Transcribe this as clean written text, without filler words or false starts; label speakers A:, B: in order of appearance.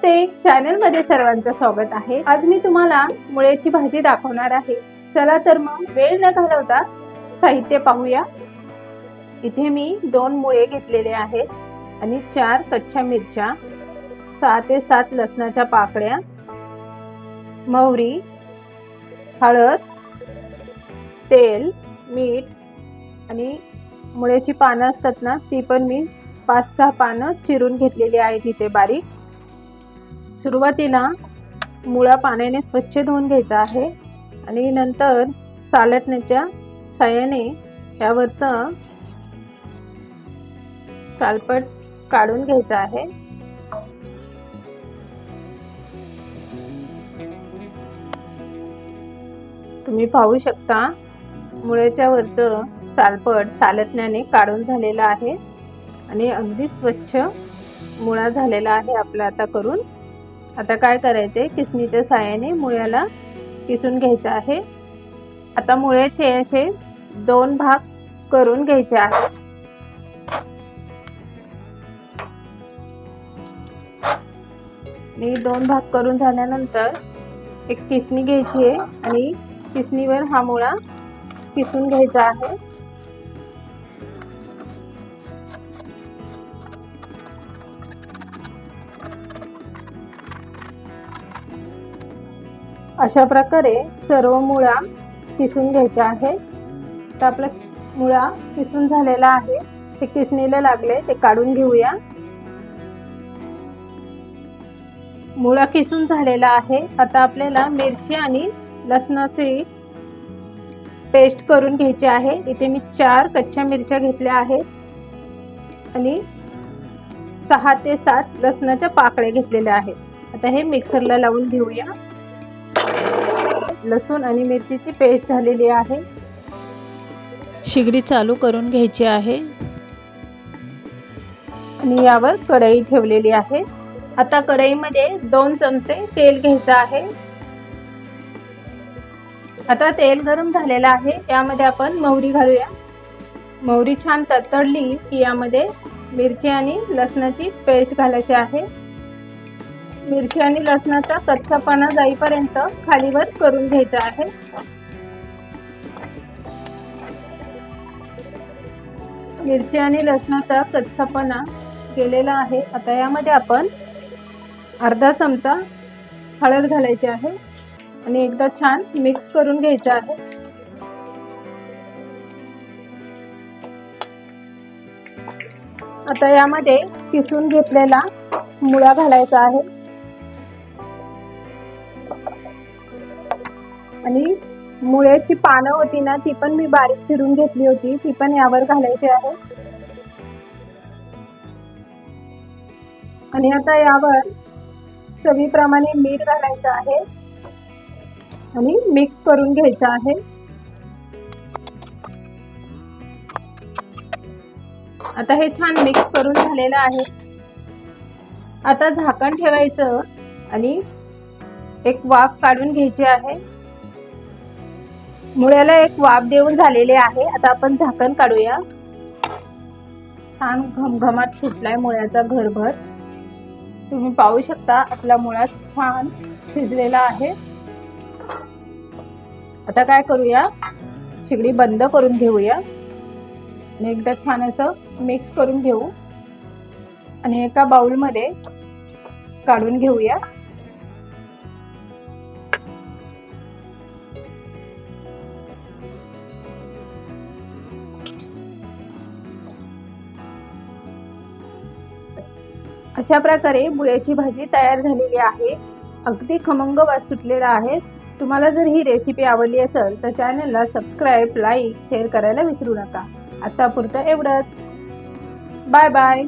A: नमस्ते, channel मध्ये सर्वांचं स्वागत आहे। आज मी तुम्हाला मुळ्याची भाजी दाखवणार आहे। चला तर मग वेळ न घालवता साहित्य पाहूया। इथे मी 2 मुळे घेतलेले आहेत आणि 4 कच्च्या मिरच्या, 6 ते 7 लसणाच्या पाकळ्या, मोहरी, हळद, तेल, मीठ आणि मुळ्याची पानं असतात ना, ती पण मी 5-6 पानं चिरून घेतलेली आहेत इथे बारीक। सुरुवातीला मुळा पाण्याने स्वच्छ धुवून घ्यायचा आहे आणि नंतर सालटण्याच्या साहाय्याने यावरचा सालपट काढून घ्यायचा आहे। तुम्ही पाहू शकता मुळ्याच्या वरचं सालपट सालटण्याने काढून झालेला आहे आणि अगदी स्वच्छ मुळा झालेला आहे आपला आता करून। आता काय करायचे, किसणीच्या साहाय्याने मुळ्याला किसून घ्यायचं आहे। आता मुळ्याचे असे 2 भाग करून घ्यायचे आहेत। आणि 2 भाग करून झाल्यानंतर एक किसणी घ्यायची आहे आणि किसणीवर हा मुळा किसून घ्यायचा आहे। अशा प्रकारे सर्व मुळा किसून घ्यायचा आहे। तर आपला मुळा किसून झालेला आहे, ते किसणीला लागले ते काढून घेऊया। मुळा किसून झालेला आहे। आता आपल्याला मिरची आणि लसणाची पेस्ट करून घ्यायची आहे। इथे मी 4 कच्च्या मिरच्या घेतल्या आहेत आणि 6 ते 7 लसणाच्या पाकळ्या घेतलेल्या आहेत। आता हे मिक्सरला लावून घेऊया। लसूण आणि मिरचीची पेस्ट झालेली आहे।
B: शिगडी चालू करून घ्यायची आहे
A: आणि यावर कढई ठेवलेली आहे। आता कढईमध्ये 2 चमचे तेल घ्यायचं आहे। आता तेल गरम झालेलं आहे, यामध्ये आपण मोहरी घालूया। मोहरी छान तडतडली की यामध्ये मिरची आणि लसणाची पेस्ट घालायची आहे। मिरची आणि लसणाचा कच्चापणा जाईपर्यंत खालीवर करून घ्यायचा आहे। मिरची आणि लसणाचा कच्चापणा गेलेला आहे। आता यामध्ये आपण अर्धा चमचा हळद घालायची आहे आणि एकदा छान मिक्स करून घ्यायचं आहे। आता यामध्ये किसून घेतलेला मुळा घालायचा आहे आणि मुळ्याची पानं होती ना, ती पण मी बारीक चिरून घेतली होती, ती पण यावर घालायची आहे। आणि आता यावर चवीप्रमाणे मीठ घालायचं आहे आणि मिक्स करून घ्यायचं आहे। आता हे छान मिक्स करून झालेलं आहे। आता झाकण ठेवायचं आणि एक वाफ काढून घ्यायची आहे। मुळ्याला एक वाफ देऊन झालेले आहे। आता आपण झाकण काढूया। छान घमघमाट सुटलाय मुळ्याचा घरभर। तुम्ही पाहू शकता आपला मुळा छान शिजलेला आहे। आता काय करूया, शिगडी बंद करून घेऊया आणि एकदा छान असं मिक्स करून घेऊ आणि एका बाउल मध्ये काढून घेऊया। अशा प्रकारे मुळ्याची भाजी तयार झालेली आहे। अगदी खमंग वास सुटलेला आहे। तुम्हाला जर ही रेसिपी आवडली असेल तर चॅनलला सबस्क्राईब, लाईक, शेअर करायला विसरू नका। आता पुरतं एवढंच। Bye bye.